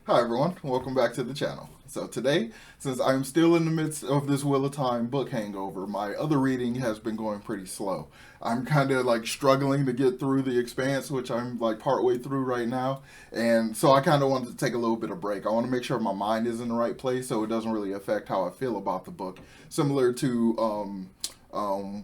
Hi everyone, welcome back to the channel. So today, since I'm still in the midst of this Wheel of Time book hangover, my other reading has been going pretty slow. I'm kind of like struggling to get through The Expanse, which I'm like partway through right now, and so I kind of wanted to take a little bit of break. I want to make sure my mind is in the right place so it doesn't really affect how I feel about the book, similar to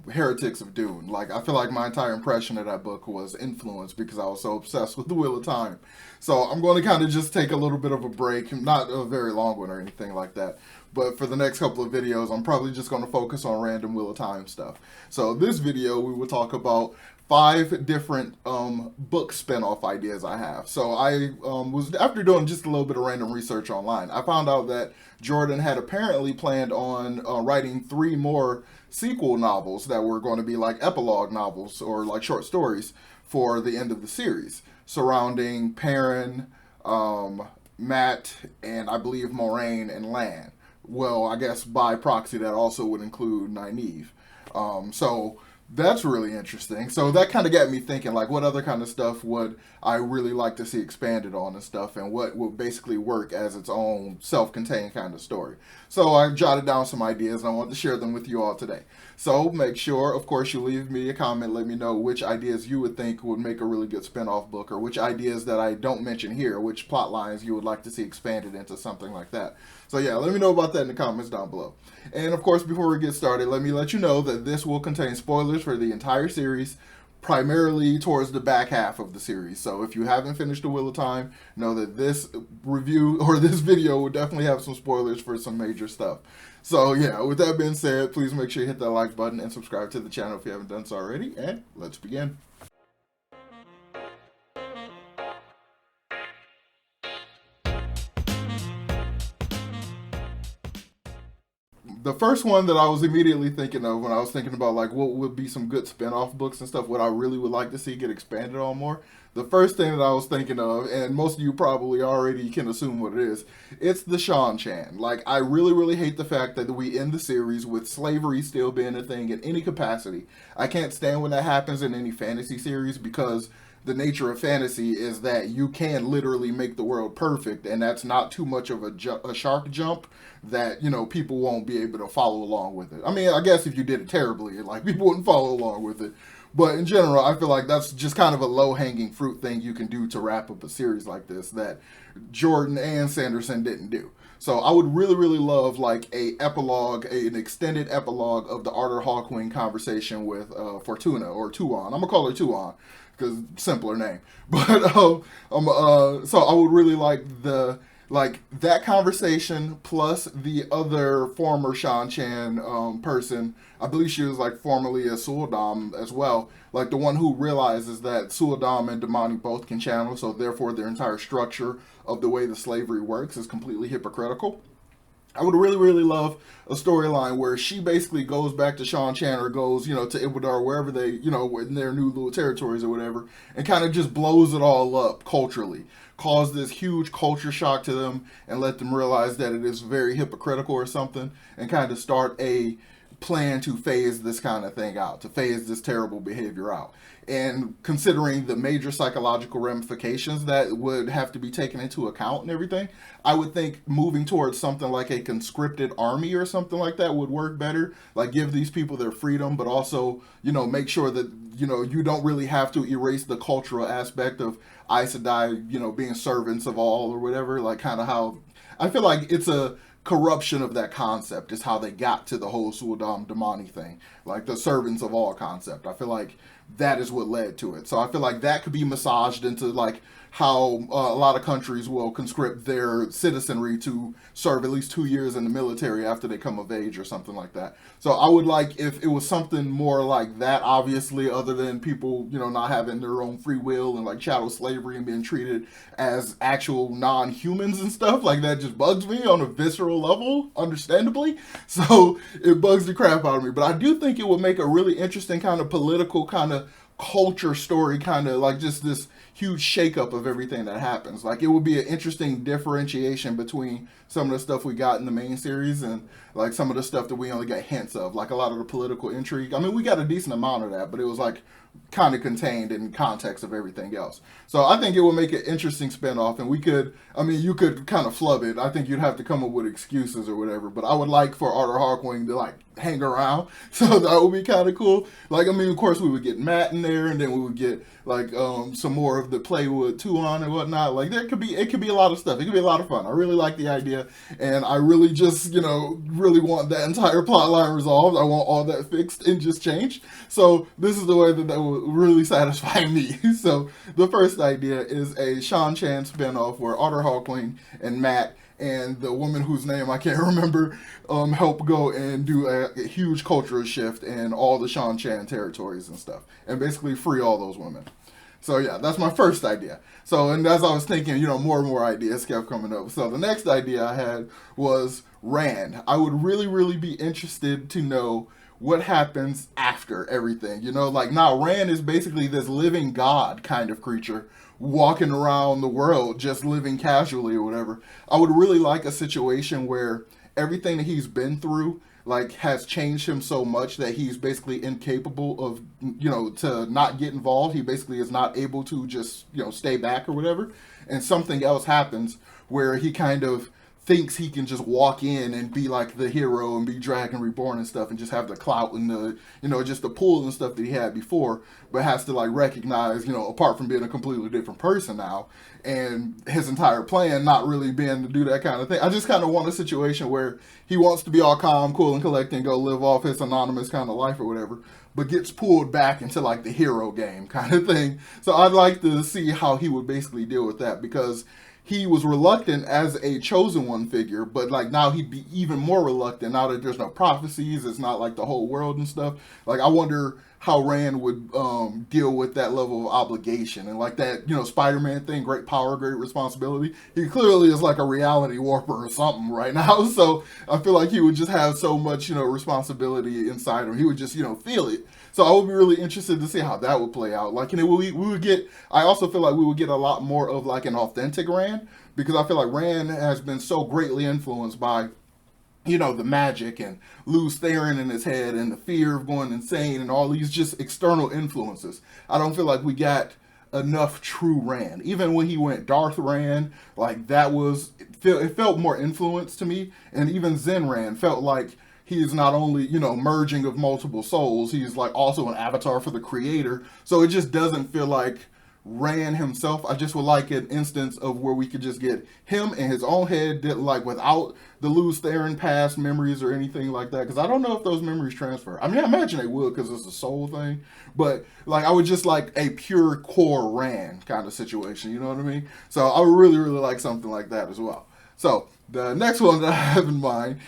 Heretics of Dune. Like, I feel like my entire impression of that book was influenced because I was so obsessed with the Wheel of Time. So I'm going to kind of just take a little bit of a break, not a very long one or anything like that. But for the next couple of videos, I'm probably just going to focus on random Wheel of Time stuff. So this video, we will talk about 5 different book spinoff ideas I have. So I was, after doing just a little bit of random research online, I found out that Jordan had apparently planned on writing 3 more sequel novels that were going to be like epilogue novels or like short stories for the end of the series surrounding Perrin, Matt, and I believe Moraine and Lan. Well, I guess by proxy that also would include Nynaeve. So that's really interesting. So that kind of got me thinking, like, what other kind of stuff would I really like to see expanded on and stuff, and what would basically work as its own self-contained kind of story. So I jotted down some ideas, and I want to share them with you all today. So make sure, of course, you leave me a comment, let me know which ideas you would think would make a really good spin-off book, or which ideas that I don't mention here, which plot lines you would like to see expanded into something like that. So yeah, let me know about that in the comments down below. And of course, before we get started, let me let you know that this will contain spoilers for the entire series, primarily towards the back half of the series. So if you haven't finished The Wheel of Time, know that this review or this video will definitely have some spoilers for some major stuff. So yeah, with that being said, please make sure you hit that like button and subscribe to the channel if you haven't done so already, and let's begin. The first one that I was immediately thinking of when I was thinking about like what would be some good spin-off books and stuff, what I really would like to see get expanded on more. The first thing that I was thinking of, and most of you probably already can assume what it is, it's the Shan Chan. Like, I really, really hate the fact that we end the series with slavery still being a thing in any capacity. I can't stand when that happens in any fantasy series because the nature of fantasy is that you can literally make the world perfect, and that's not too much of a shark jump that, you know, people won't be able to follow along with it. I mean, I guess if you did it terribly, like, people wouldn't follow along with it. But in general, I feel like that's just kind of a low-hanging fruit thing you can do to wrap up a series like this that Jordan and Sanderson didn't do. So I would really, really love like a epilogue, an extended epilogue of the Arthur Hawkwing conversation with Fortuna or Tuon. I'm gonna call her Tuon because simpler name. But so I would really like that conversation plus the other former Shan Chan person. I believe she was like formerly a Suldam as well. Like the one who realizes that Suldam and Damani both can channel, so therefore their entire structure of the way the slavery works is completely hypocritical. I would really, really love a storyline where she basically goes back to Shan Chan or goes, you know, to Ibadar, wherever they, you know, in their new little territories or whatever, and kind of just blows it all up culturally, cause this huge culture shock to them, and let them realize that it is very hypocritical or something, and kind of start a plan to phase this kind of thing out, to phase this terrible behavior out. And considering the major psychological ramifications that would have to be taken into account and everything, I would think moving towards something like a conscripted army or something like that would work better. Like, give these people their freedom, but also, you know, make sure that, you know, you don't really have to erase the cultural aspect of Aes Sedai, you know, being servants of all or whatever. Like, kind of how I feel like it's a corruption of that concept is how they got to the whole Suldam Damani thing, like the servants of all concept. I feel like that is what led to it. So I feel like that could be massaged into like how a lot of countries will conscript their citizenry to serve at least 2 years in the military after they come of age or something like that. So I would like if it was something more like that, obviously, other than people, you know, not having their own free will and like chattel slavery and being treated as actual non-humans and stuff. Like, that just bugs me on a visceral level, understandably. So it bugs the crap out of me. But I do think it would make a really interesting kind of political kind of culture story, kind of like just this huge shakeup of everything that happens. Like, it would be an interesting differentiation between some of the stuff we got in the main series and like some of the stuff that we only got hints of, like a lot of the political intrigue. I mean, we got a decent amount of that, but it was like kind of contained in context of everything else. So I think it would make an interesting spinoff, and we could, I mean, you could kind of flub it. I think you'd have to come up with excuses or whatever, but I would like for Arthur Harkwing to like hang around, so that would be kind of cool. Like, I mean, of course, we would get Matt in there, and then we would get like some more of the Playwood Tuon and whatnot. Like, it could be a lot of stuff. It could be a lot of fun. I really like the idea, and I really just, you know, really want that entire plot line resolved. I want all that fixed and just changed. So this is the way that would really satisfy me. So the first idea is a Sean Chan spinoff where Arthur Hawkwing and Matt and the woman whose name I can't remember help go and do a huge cultural shift in all the Sean Chan territories and stuff, and basically free all those women. So yeah, that's my first idea. So, and as I was thinking, you know, more and more ideas kept coming up. So the next idea I had was Rand. I would really, really be interested to know what happens after everything. You know, like now Rand is basically this living god kind of creature walking around the world just living casually or whatever. I would really like a situation where everything that he's been through like has changed him so much that he's basically incapable of, you know, to not get involved. He basically is not able to just, you know, stay back or whatever, and something else happens where he kind of thinks he can just walk in and be like the hero and be Dragon Reborn and stuff and just have the clout and the, you know, just the pull and stuff that he had before, but has to like recognize, you know, apart from being a completely different person now, and his entire plan not really being to do that kind of thing. I just kind of want a situation where he wants to be all calm, cool, and collected and go live off his anonymous kind of life or whatever, but gets pulled back into like the hero game kind of thing. So I'd like to see how he would basically deal with that, because he was reluctant as a chosen one figure, but like now he'd be even more reluctant now that there's no prophecies. It's not like the whole world and stuff. Like I wonder how Rand would deal with that level of obligation and like that, you know, Spider-Man thing, great power, great responsibility. He clearly is like a reality warper or something right now. So I feel like he would just have so much, you know, responsibility inside him. He would just, you know, feel it. So I would be really interested to see how that would play out. Like, you know, we would get, I also feel like we would get a lot more of like an authentic Rand, because I feel like Rand has been so greatly influenced by, you know, the magic and Lews Therin in his head and the fear of going insane and all these just external influences. I don't feel like we got enough true Rand. Even when he went Darth Rand, like that was, it felt more influence to me. And even Zen Rand felt like he is not only, you know, merging of multiple souls, he's like also an avatar for the creator. So it just doesn't feel like Rand himself. I just would like an instance of where we could just get him in his own head, like without the Lews Therin past memories or anything like that. Because I don't know if those memories transfer. I mean, I imagine they would because it's a soul thing. But like, I would just like a pure core Rand kind of situation. You know what I mean? So I would really, really like something like that as well. So the next one that I have in mind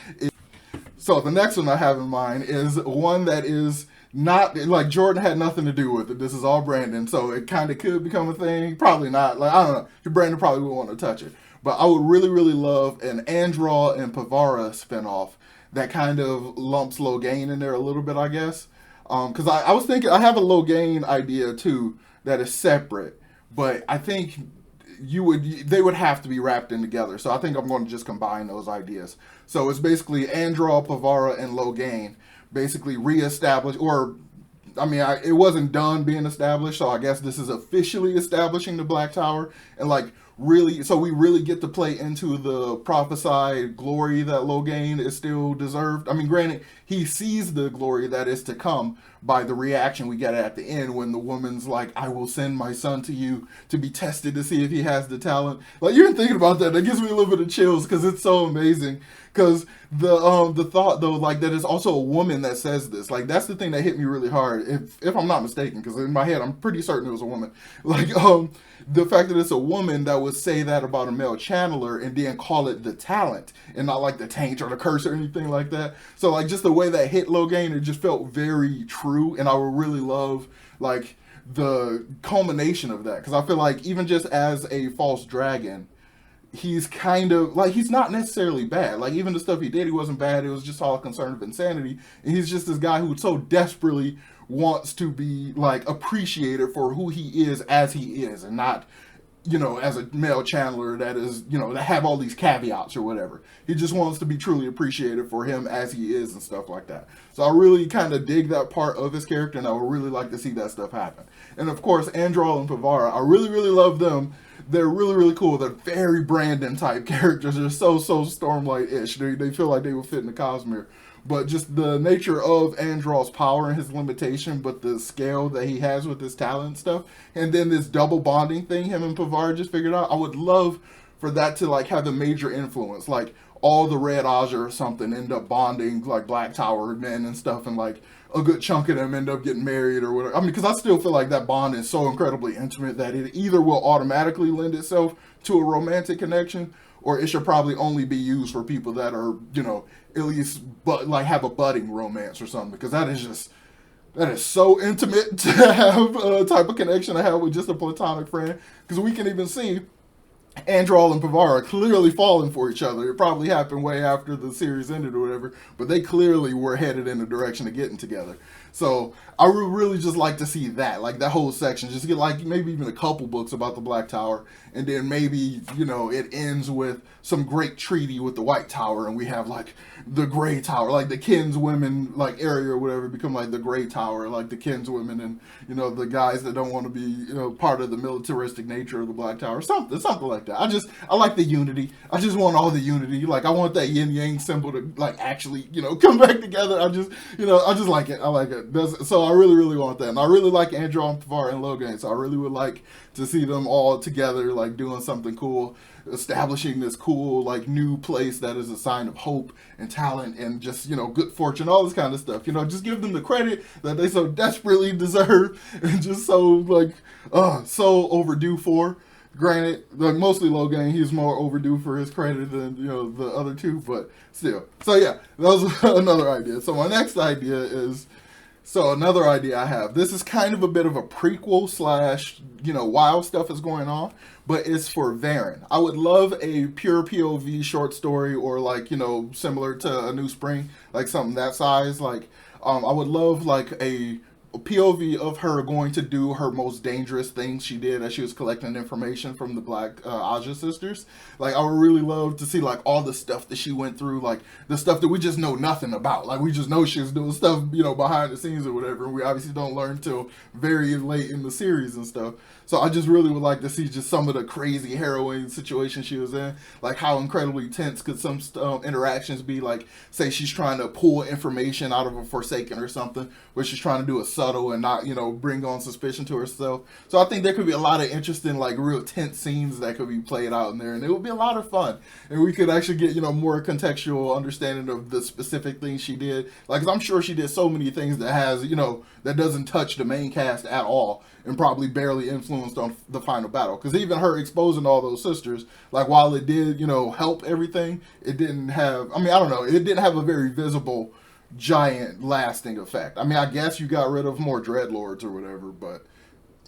is one that is not, like, Jordan had nothing to do with it. This is all Brandon, so it kind of could become a thing. Probably not. Like, I don't know. Brandon probably wouldn't want to touch it. But I would really, really love an Andral and Pavara spinoff that kind of lumps Logain in there a little bit, I guess. Because I was thinking, I have a Logain idea, too, that is separate. But I think they would have to be wrapped in together. So I think I'm going to just combine those ideas. So it's basically Andral, Pavara, and Logain basically reestablish, or I mean, it wasn't done being established, so I guess this is officially establishing the Black Tower, and like really, so we really get to play into the prophesied glory that Logain is still deserved. I mean, granted, he sees the glory that is to come by the reaction we get at the end when the woman's like, "I will send my son to you to be tested to see if he has the talent." Like, you're thinking about that, that gives me a little bit of chills because it's so amazing. Because the thought though, like, that it's also a woman that says this, like, that's the thing that hit me really hard, if I'm not mistaken, because in my head I'm pretty certain it was a woman. Like, the fact that it's a woman that would say that about a male channeler and then call it the talent and not like the taint or the curse or anything like that. So like, just the way that hit Logain, it just felt very true, and I would really love like the culmination of that, because I feel like even just as a false dragon, he's kind of like, he's not necessarily bad. Like, even the stuff he did, he wasn't bad. It was just all a concern of insanity. And he's just this guy who so desperately wants to be like appreciated for who he is as he is, and not as a male Chandler that is, that have all these caveats or whatever. He just wants to be truly appreciated for him as he is and stuff like that. So I really kind of dig that part of his character, and I would really like to see that stuff happen. And of course, Andral and Pavara, I really, really love them. They're really, really cool. They're very Brandon type characters. They're so Stormlight-ish. They feel like they would fit in the Cosmere. But just the nature of Andral's power and his limitation, but the scale that he has with his talent and stuff, and then this double bonding thing him and Pavar just figured out. I would love for that to like have a major influence, like all the Red Aja or something end up bonding like Black Tower men and stuff, and like a good chunk of them end up getting married or whatever. I mean, because I still feel like that bond is so incredibly intimate that it either will automatically lend itself to a romantic connection, or it should probably only be used for people that are, at least but like have a budding romance or something, because that is so intimate to have a type of connection I have with just a platonic friend, because we can even see Andral and Pavara clearly falling for each other. It probably happened way after the series ended or whatever, but they clearly were headed in the direction of getting together. So I would really just like to see that, like that whole section, just get like maybe even a couple books about the Black Tower, and then maybe, it ends with some great treaty with the White Tower, and we have like the Gray Tower, like the kinswomen like area or whatever become like the Gray Tower, like the kinswomen and, the guys that don't want to be, part of the militaristic nature of the Black Tower, something like that. I like the unity. I just want all the unity. Like I want that yin yang symbol to like actually, come back together. I just like it. I like it. So I really, really want that. And I really like Andral and Pavara and Logan. So I really would like to see them all together, like doing something cool, establishing this cool, like new place that is a sign of hope and talent and just, good fortune, all this kind of stuff. Just give them the credit that they so desperately deserve and just so, like, so overdue for. Granted, like mostly Logan, he's more overdue for his credit than, the other two, but still. So yeah, that was another idea. So my next idea is, another idea I have. This is kind of a bit of a prequel slash, while stuff is going on, but it's for Varen. I would love a pure POV short story, or like, similar to A New Spring, like something that size. Like, I would love like a POV of her going to do her most dangerous things she did as she was collecting information from the Black Aja sisters. Like, I would really love to see like all the stuff that she went through, like the stuff that we just know nothing about. Like, we just know she was doing stuff, behind the scenes or whatever. And we obviously don't learn till very late in the series and stuff. So I just really would like to see just some of the crazy harrowing situations she was in. Like, how incredibly tense could some interactions be? Like, say she's trying to pull information out of a Forsaken or something, where she's trying to do a subtle and not, bring on suspicion to herself. So I think there could be a lot of interesting, like, real tense scenes that could be played out in there, and it would be a lot of fun. And we could actually get, more contextual understanding of the specific things she did. Like, 'cause I'm sure she did so many things that has, that doesn't touch the main cast at all, and probably barely influenced on the final battle. Because even her exposing all those sisters, like, while it did, help everything, it didn't have, I don't know, it didn't have a very visible, giant, lasting effect. I guess you got rid of more Dreadlords or whatever, but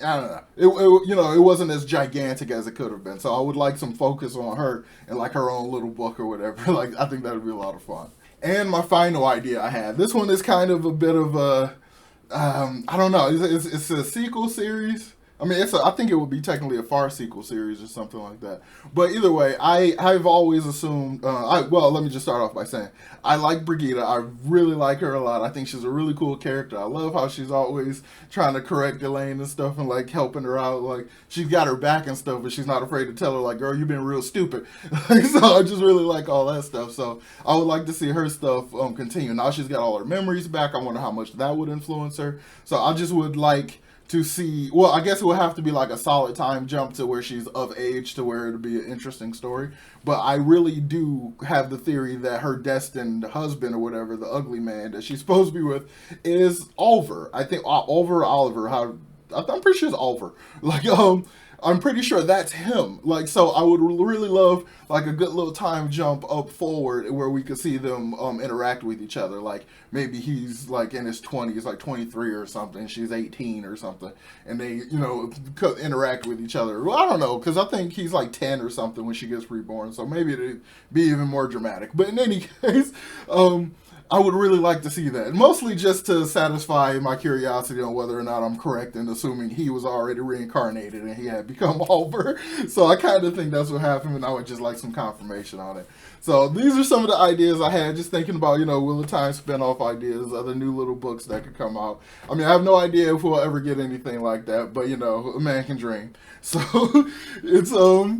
I don't know. It wasn't as gigantic as it could have been. So I would like some focus on her and like her own little book or whatever. Like, I think that would be a lot of fun. And my final idea I had. This one is kind of a bit of a, I don't know. It's a sequel series. I think it would be technically a far sequel series or something like that. But either way, I've always assumed. Let me just start off by saying I like Brigida. I really like her a lot. I think she's a really cool character. I love how she's always trying to correct Elaine and stuff and like helping her out. Like, she's got her back and stuff, but she's not afraid to tell her like, "Girl, you've been real stupid." So I just really like all that stuff. So I would like to see her stuff continue. Now she's got all her memories back. I wonder how much that would influence her. So I just would like to see, well, I guess it would have to be like a solid time jump to where she's of age to where it'd be an interesting story. But I really do have the theory that her destined husband or whatever, the ugly man that she's supposed to be with, is Oliver. I think Oliver, I'm pretty sure it's Oliver. Like, I'm pretty sure that's him. Like, so I would really love like a good little time jump up forward where we could see them interact with each other. Like, maybe he's like in his 20s, like 23 or something. She's 18 or something, and they could interact with each other. Well, I don't know, because I think he's like 10 or something when she gets reborn. So maybe it'd be even more dramatic. But in any case, I would really like to see that. Mostly just to satisfy my curiosity on whether or not I'm correct in assuming he was already reincarnated and he had had become over. So I kind of think that's what happened, and I would just like some confirmation on it. So these are some of the ideas I had, just thinking about, Wheel of Time spinoff ideas, other new little books that could come out. I mean, I have no idea if we'll ever get anything like that, but a man can dream. So it's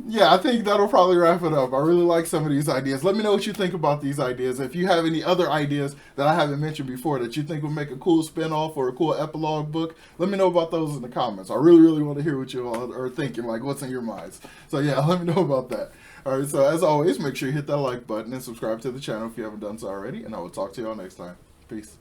yeah, I think that'll probably wrap it up. I really like some of these ideas. Let me know what you think about these ideas. If you have any other ideas that I haven't mentioned before that you think would make a cool spinoff or a cool epilogue book, let me know about those in the comments. I really, really want to hear what you all are thinking, like what's in your minds. So yeah, let me know about that. All right, so as always, make sure you hit that like button and subscribe to the channel if you haven't done so already, and I will talk to y'all next time. Peace.